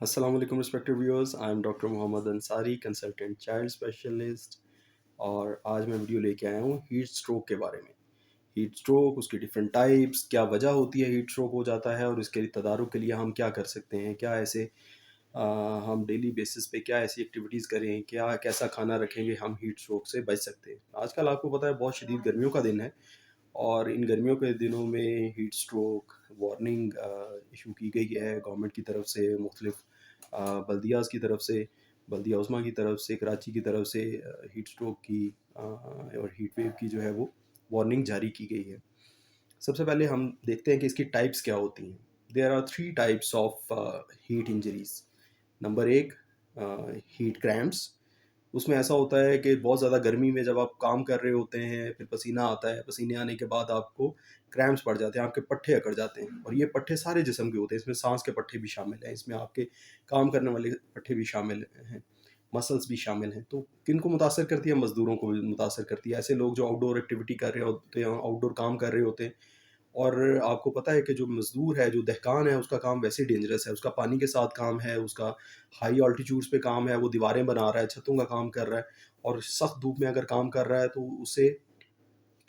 अस्सलाम वालेकुम respected viewers. I am doctor Mohammad Ansari, consultant child specialist. और आज मैं वीडियो लेके आया हूँ हीट स्ट्रोक के बारे में। हीट स्ट्रोक, उसकी डिफरेंट टाइप्स, क्या वजह होती है हीट स्ट्रोक हो जाता है और इसके तदारुक के लिए हम क्या कर सकते हैं, क्या ऐसे हम डेली बेसिस पे क्या ऐसी एक्टिविटीज़ करें, क्या कैसा खाना रखेंगे, हम हीट स्ट्रोक से बच सकते हैं। आजकल आपको पता है बहुत शदीद गर्मियों का दिन है और इन गर्मियों के दिनों में हीट स्ट्रोक वार्निंग इशू की गई है गवर्नमेंट की तरफ से, मुख्तलिफ बल्दियाज़ की तरफ से, बल्दिया उस्मा की तरफ से, कराची की तरफ से हीट स्ट्रोक की और हीट वेव की जो है वो वार्निंग जारी की गई है। सबसे पहले हम देखते हैं कि इसकी टाइप्स क्या होती हैं। There are three types of heat injuries. Number एक, हीट क्रैम्प्स। उसमें ऐसा होता है कि बहुत ज़्यादा गर्मी में जब आप काम कर रहे होते हैं, फिर पसीना आता है, पसीने आने के बाद आपको क्रैम्प्स पड़ जाते हैं, आपके पट्ठे अकड़ जाते हैं और ये पट्ठे सारे जिस्म के होते हैं, इसमें सांस के पट्ठे भी शामिल हैं, इसमें आपके काम करने वाले पट्ठे भी शामिल हैं, मसल्स भी शामिल हैं। तो किन को मुतासर करती है? मज़दूरों को भी मुतासर करती है। ऐसे लोग जो आउटडोर एक्टिविटी कर रहे होते हैं, आउटडोर काम कर रहे होते हैं। और आपको पता है कि जो मज़दूर है, जो दहकान है, उसका काम वैसे ही डेंजरस है। उसका पानी के साथ काम है, उसका हाई ऑल्टीट्यूड्स पे काम है, वो दीवारें बना रहा है, छतों का काम कर रहा है और सख्त धूप में अगर काम कर रहा है तो उसे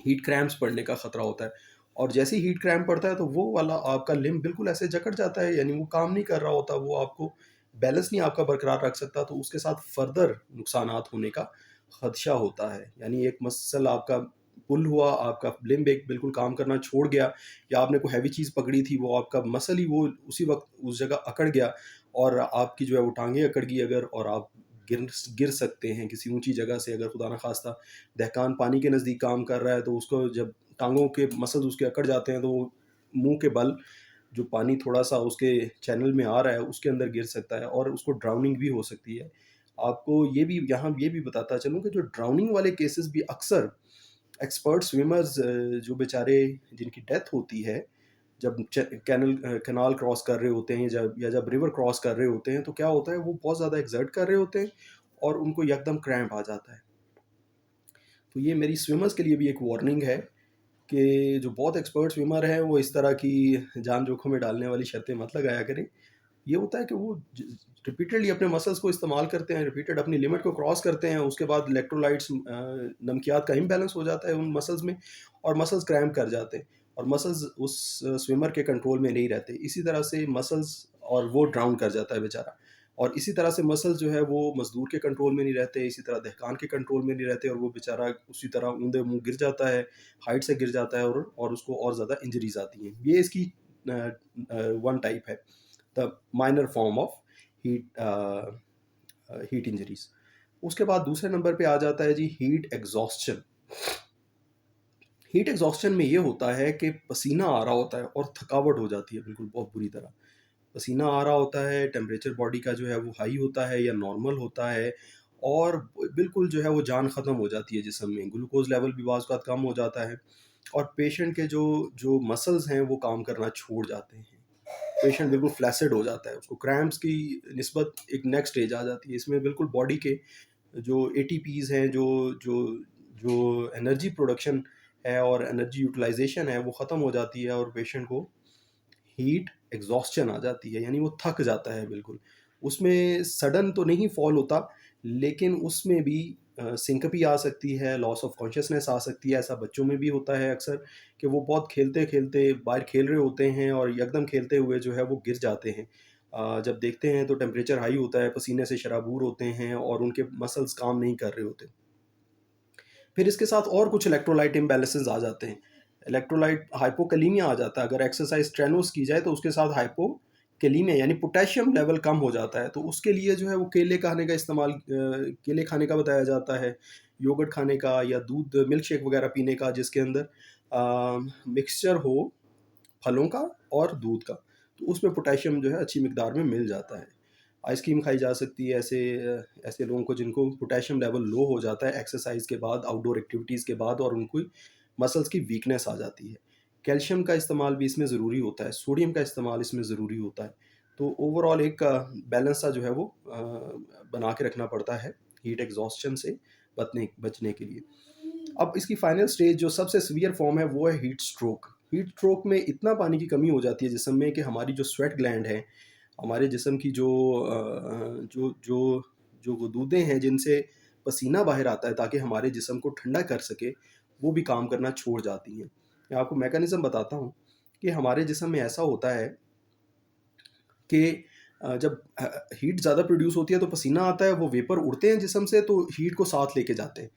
हीट क्रैम्प्स पड़ने का ख़तरा होता है। और जैसे ही हीट क्रैम्प पड़ता है तो वो वाला आपका लिम्ब बिल्कुल ऐसे जकड़ जाता है, यानी वो काम नहीं कर रहा होता, वो आपको बैलेंस नहीं आपका बरकरार रख सकता, तो उसके साथ फ़र्दर नुकसानात होने का ख़दशा होता है। यानी एक मसल आपका पुल हुआ, आपका लिम्ब एक बिल्कुल काम करना छोड़ गया, या आपने कोई हैवी चीज़ पकड़ी थी, वो आपका मसल ही वो उसी वक़्त उस जगह अकड़ गया और आपकी जो है वो टाँगें अकड़ गई अगर, और आप गिर गिर सकते हैं किसी ऊँची जगह से। अगर खुदा ना ख़ास्ता दहकान पानी के नज़दीक काम कर रहा है तो उसको जब टाँगों के मसल्स उसके अकड़ जाते हैं तो वो मुँह के बल जो पानी थोड़ा-सा उसके चैनल में आ रहा है उसके अंदर गिर सकता है और उसको ड्राउनिंग भी हो सकती है। आपको ये भी यहाँ ये भी बताता चलूँ कि जो ड्राउनिंग वाले केसेस भी अक्सर एक्सपर्ट स्विमर्स, जो बेचारे जिनकी डेथ होती है जब कैनाल क्रॉस कर रहे होते हैं, जब रिवर क्रॉस कर रहे होते हैं, तो क्या होता है वो बहुत ज़्यादा एक्सर्ट कर रहे होते हैं और उनको यकदम क्रैम्प आ जाता है। तो ये मेरी स्विमर्स के लिए भी एक वार्निंग है कि जो बहुत एक्सपर्ट स्विमर हैं वो इस तरह की जान जोखिम में डालने वाली शर्तें मत लगाया करें। ये होता है कि वो रिपीटेडली अपने मसल्स को इस्तेमाल करते हैं, रिपीटेड अपनी लिमिट को क्रॉस करते हैं, उसके बाद इलेक्ट्रोलाइट्स, नमकियात का इम्बैलेंस हो जाता है उन मसल्स में और मसल्स क्रैम्प कर जाते हैं और मसल्स उस स्विमर के कंट्रोल में नहीं रहते। इसी तरह से मसल्स, और वो ड्राउन कर जाता है बेचारा। और इसी तरह से मसल्स जो है वो मजदूर के कंट्रोल में नहीं रहते, इसी तरह दहकान के कंट्रोल में नहीं रहते और वो बेचारा उसी तरह ऊंधे मुंह गिर जाता है, हाइट से गिर जाता है और उसको और ज़्यादा इंजरीज आती हैं। ये इसकी वन टाइप है, the minor form of heat heat injuries. उसके बाद दूसरे नंबर पे आ जाता है जी हीट एग्जॉस्शन। हीट एग्जॉस्शन में ये होता है कि पसीना आ रहा होता है और थकावट हो जाती है बिल्कुल बहुत बुरी तरह। पसीना आ रहा होता है, टेम्परेचर बॉडी का जो है वो हाई होता है या नॉर्मल होता है और बिल्कुल जो है वो जान ख़त्म हो जाती है जिस्म में, ग्लूकोज लेवल भी बाज़ औक़ात कम हो जाता है और पेशेंट के जो जो मसल्स हैं वो काम करना छोड़ जाते हैं। पेशेंट बिल्कुल फ्लैसिड हो जाता है, उसको क्रैम्प्स की निस्बत एक नेक्स्ट स्टेज आ जाती है। इसमें बिल्कुल बॉडी के जो एटीपीज़ हैं, जो जो जो एनर्जी प्रोडक्शन है और एनर्जी यूटिलाइजेशन है वो ख़त्म हो जाती है और पेशेंट को हीट एग्जॉस्शन आ जाती है, यानी वो थक जाता है बिल्कुल। उसमें सडन तो नहीं फॉल होता, लेकिन उसमें भी सिंकपी आ सकती है, लॉस ऑफ कॉन्शियसनेस आ सकती है। ऐसा बच्चों में भी होता है अक्सर कि वो बहुत खेलते-खेलते बाहर खेल रहे होते हैं और यकदम खेलते हुए जो है वो गिर जाते हैं। जब देखते हैं तो टेम्परेचर हाई होता है, पसीने से शराबूर होते हैं और उनके मसल्स काम नहीं कर रहे होते। फिर इसके साथ और कुछ इलेक्ट्रोलाइट इम्बैलेंसेस आ जाते हैं। इलेक्ट्रोलाइट हाइपोकैलीमिया आ जाता है, अगर एक्सरसाइज स्ट्रेनुअस की जाए तो उसके साथ हाइपोकैलीमिया यानी पोटेशियम लेवल कम हो जाता है, तो उसके लिए जो है वो केले खाने का इस्तेमाल, केले खाने का बताया जाता है, योगर्ट खाने का या दूध मिल्क शेक वगैरह पीने का जिसके अंदर मिक्सचर हो फलों का और दूध का, तो उसमें पोटेशियम जो है अच्छी मिकदार में मिल जाता है। आइसक्रीम खाई जा सकती है ऐसे लोगों को जिनको पोटेशियम लेवल लो हो जाता है एक्सरसाइज के बाद, आउटडोर एक्टिविटीज़ के बाद और उनको मसल्स की वीकनेस आ जाती है। कैल्शियम का इस्तेमाल भी इसमें ज़रूरी होता है, सोडियम का इस्तेमाल इसमें ज़रूरी होता है। तो ओवरऑल एक बैलेंस सा जो है वो बना के रखना पड़ता है हीट एग्जॉस्शन से बचने के लिए। अब इसकी फाइनल स्टेज जो सबसे सीवियर फॉर्म है वो है हीट स्ट्रोक। हीट स्ट्रोक में इतना पानी की कमी हो जाती है जिस्म में कि हमारी जो स्वेट ग्लैंड है, हमारे जिस्म की जो गुदूदें हैं जिनसे पसीना बाहर आता है ताकि हमारे जिस्म को ठंडा कर सके, वो भी काम करना छोड़ जाती हैं। मैं आपको मैकेनिज़्म बताता हूँ कि हमारे जिस्म में ऐसा होता है कि जब हीट ज़्यादा प्रोड्यूस होती है तो पसीना आता है, वो वेपर उड़ते हैं जिस्म से तो हीट को साथ लेके जाते हैं।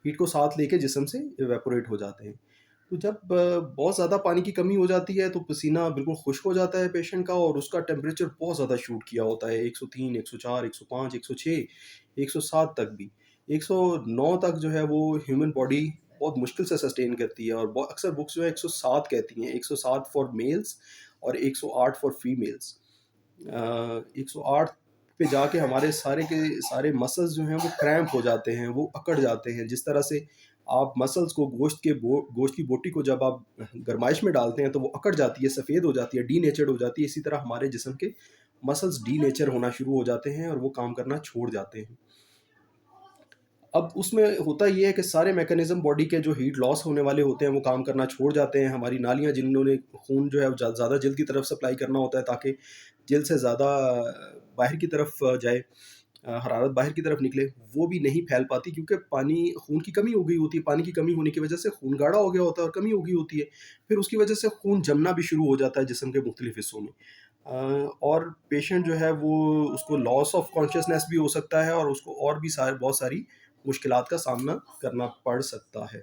हीट को साथ लेके जिस्म से इवेपोरेट हो जाते हैं। तो जब बहुत ज़्यादा पानी की कमी हो जाती है तो पसीना बिल्कुल खुश्क हो जाता है पेशेंट का और उसका टेम्परेचर बहुत ज़्यादा शूट किया होता है 103, 104, 105, 106, 107 तक भी। 109 तक जो है वो ह्यूमन बॉडी बहुत मुश्किल से सस्टेन करती है और अक्सर बुक्स जो है 107 कहती हैं, 107 फॉर मेल्स और 108 फॉर फीमेल्स। 108 पे जाके हमारे सारे के सारे मसल्स जो हैं वो क्रैम्प हो जाते हैं, वो अकड़ जाते हैं। जिस तरह से आप मसल्स को गोश्त की बोटी को जब आप गरमाइश में डालते हैं तो वो अकड़ जाती है, सफ़ेद हो जाती है, डीनेचर्ड हो जाती है। इसी तरह हमारे जिस्म के मसल्स डीनेचर होना शुरू हो जाते हैं और वो काम करना छोड़ जाते हैं। अब उसमें होता ये है कि सारे मैकेनिज़्म बॉडी के जो हीट लॉस होने वाले होते हैं वो काम करना छोड़ जाते हैं। हमारी नालियाँ जिन्होंने खून जो है ज़्यादा जल्द की तरफ सप्लाई करना होता है ताकि जल्द से ज़्यादा बाहर की तरफ जाए, हरारत बाहर की तरफ निकले, वो भी नहीं फैल पाती क्योंकि पानी खून की कमी हो गई होती है। पानी की कमी होने की वजह से खून गाढ़ा हो गया होता है और कमी हो गई होती है। फिर उसकी वजह से खून जमना भी शुरू हो जाता है जिस्म के मुख्तलिफ हिस्सों में। और पेशेंट जो है वो उसको लॉस ऑफ कॉन्शियसनेस भी हो सकता है और उसको और भी बहुत सारी मुश्किलात का सामना करना पड़ सकता है।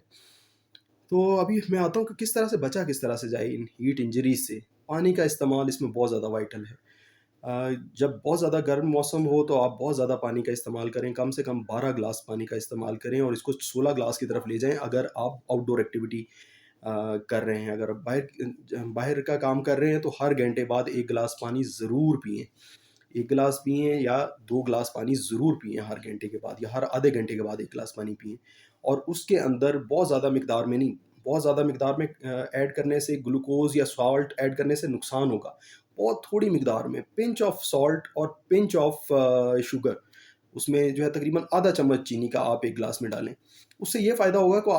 तो अभी मैं आता हूँ कि किस तरह से जाए इन हीट इंजरीज़ से। पानी का इस्तेमाल इसमें बहुत ज़्यादा वाइटल है। जब बहुत ज़्यादा गर्म मौसम हो तो आप बहुत ज़्यादा पानी का इस्तेमाल करें, कम से कम 12 ग्लास पानी का इस्तेमाल करें और इसको 16 ग्लास की तरफ ले जाएँ अगर आप आउटडोर एक्टिविटी कर रहे हैं। अगर आप बाहर का काम कर रहे हैं तो हर घंटे बाद 1 गिलास पानी ज़रूर पिएँ। 1 गिलास पिएँ या 2 गिलास पानी ज़रूर पिएँ हर घंटे के बाद या हर आधे घंटे के बाद 1 गिलास पानी पिएँ। और उसके अंदर बहुत ज़्यादा मिकदार में नहीं, बहुत ज़्यादा मिकदार में ऐड करने से ग्लूकोज़ या सॉल्ट ऐड करने से नुकसान होगा। बहुत थोड़ी मिकदार में पिंच ऑफ सॉल्ट और पिंच ऑफ शुगर, उसमें जो है तकरीबन आधा चम्मच चीनी का आप 1 गिलास में डालें। उससे ये फ़ायदा होगा कि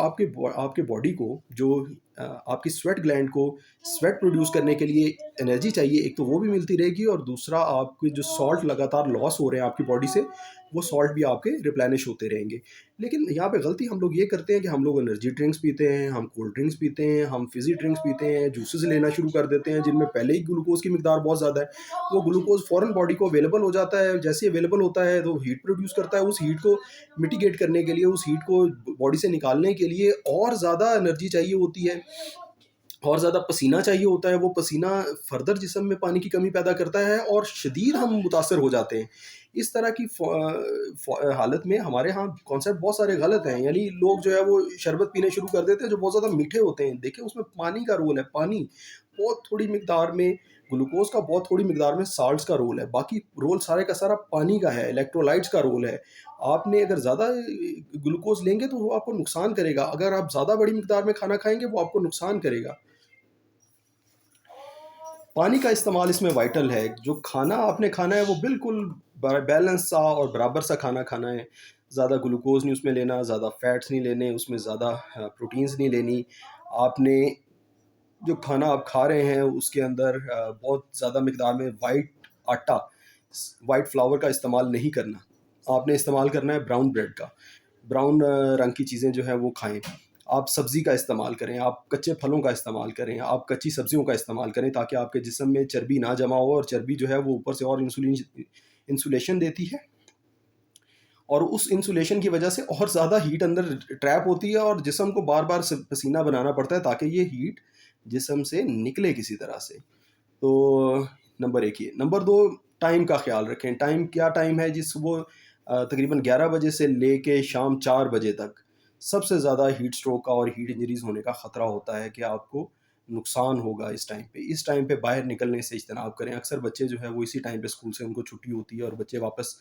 आपके बॉडी को जो आपकी स्वेट ग्लैंड को स्वेट प्रोड्यूस करने के लिए एनर्जी चाहिए, एक तो वो भी मिलती रहेगी और दूसरा आपके जो सॉल्ट लगातार लॉस हो रहे हैं आपकी बॉडी से, वो सॉल्ट भी आपके रिप्लेनिश होते रहेंगे। लेकिन यहाँ पे गलती हम लोग ये करते हैं कि हम लोग एनर्जी ड्रिंक्स पीते हैं, हम कोल्ड ड्रिंक्स पीते हैं, हम फ़िज़ी ड्रिंक्स पीते हैं, जूसेस लेना शुरू कर देते हैं जिनमें पहले ही ग्लूकोज़ की मिकदार बहुत ज़्यादा है। वो ग्लूकोज़ फ़ौरन बॉडी को अवेलेबल हो जाता है, जैसे ही अवेलेबल होता है तो हीट प्रोड्यूस करता है। उस हीट को मिटिगेट करने के लिए, उस हीट को बॉडी से निकालने के लिए और ज़्यादा एनर्जी चाहिए होती है, और ज़्यादा पसीना चाहिए होता है। वो पसीना फर्दर जिस्म में पानी की कमी पैदा करता है और शदीद हम मुतासर हो जाते हैं। इस तरह की हालत में हमारे यहाँ कॉन्सेप्ट बहुत सारे गलत हैं। यानी लोग जो है वो शरबत पीने शुरू कर देते हैं जो बहुत ज़्यादा मीठे होते हैं। देखिए उसमें पानी का रोल है, पानी बहुत थोड़ी मिकदार में, ग्लूकोज़ का बहुत थोड़ी मिकदार में साल्ट्स का रोल है। बाकी रोल सारे का सारा पानी का है, इलेक्ट्रोलाइट्स का रोल है। आपने अगर ज़्यादा ग्लूकोज़ लेंगे तो वो आपको नुकसान करेगा। अगर आप ज़्यादा बड़ी मिकदार में खाना खाएँगे वो आपको नुकसान करेगा। पानी का इस्तेमाल इसमें वाइटल है। जो खाना आपने खाना है वो बिल्कुल बैलेंस सा और बराबर सा खाना खाना है। ज़्यादा ग्लूकोज़ नहीं उसमें लेना, ज़्यादा फैट्स नहीं लेने, उसमें ज़्यादा प्रोटीन्स नहीं लेनी। आपने जो खाना आप खा रहे हैं उसके अंदर बहुत ज़्यादा मिकदार में आटा, वाइट फ्लावर का इस्तेमाल नहीं करना। आपने इस्तेमाल करना है ब्राउन ब्रेड का। ब्राउन रंग की चीज़ें जो हैं वो खाएँ। आप सब्ज़ी का इस्तेमाल करें, आप कच्चे फलों का इस्तेमाल करें, आप कच्ची सब्ज़ियों का इस्तेमाल करें ताकि आपके जिस्म में चर्बी ना जमा हो और चर्बी जो है वो ऊपर से और इंसुलेशन देती है और उस इंसुलेशन की वजह से और ज़्यादा हीट अंदर ट्रैप होती है और जिस्म को बार-बार पसीना बनाना पड़ता है ताकि ये हीट जिस्म से निकले किसी तरह से। तो नंबर 1 ये। नंबर 2, टाइम का ख़्याल रखें। टाइम क्या टाइम है जी, सुबह तकरीबन 11 बजे से लेके शाम 4 बजे तक सबसे ज़्यादा हीट स्ट्रोक का और हीट इंजरीज़ होने का ख़तरा होता है कि आपको नुकसान होगा इस टाइम पे। इस टाइम पे बाहर निकलने से इज्तनाब करें। अक्सर बच्चे जो है वो इसी टाइम पे स्कूल से उनको छुट्टी होती है और बच्चे वापस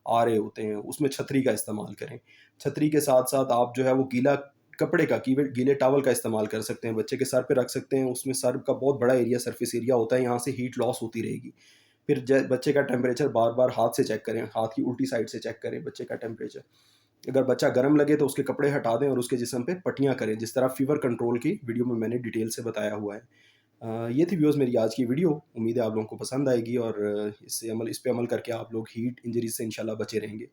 आ रहे होते हैं। उसमें छतरी का इस्तेमाल करें। छतरी के साथ-साथ आप जो है वो गीला कपड़े का गीले टॉवल का इस्तेमाल कर सकते हैं। बच्चे के सर पे रख सकते हैं। उसमें सर का बहुत बड़ा एरिया सरफेस एरिया होता है, यहाँ से हीट लॉस होती रहेगी। फिर बच्चे का टेम्परेचर बार-बार हाथ से चेक करें, हाथ की उल्टी साइड से चेक करें बच्चे का टेम्परेचर। अगर बच्चा गर्म लगे तो उसके कपड़े हटा दें और उसके जिस्म पे पट्टियाँ करें, जिस तरह फ़ीवर कंट्रोल की वीडियो में मैंने डिटेल से बताया हुआ है। ये थी व्यूअर्स मेरी आज की वीडियो। उम्मीद है आप लोगों को पसंद आएगी और इस पे अमल करके आप लोग हीट इंजरी से इंशाल्लाह बचे रहेंगे।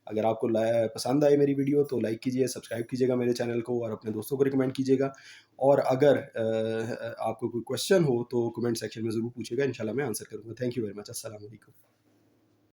अगर आपको पसंद आए मेरी वीडियो तो लाइक कीजिए, सब्सक्राइब कीजिएगा मेरे चैनल को और अपने दोस्तों को रिकमेंड कीजिएगा। और अगर आपको कोई क्वेश्चन हो तो कमेंट सेक्शन में ज़रूर पूछिएगा, इंशाल्लाह मैं आंसर करूँगा। Thank you very much. अस्सलाम वालेकुम।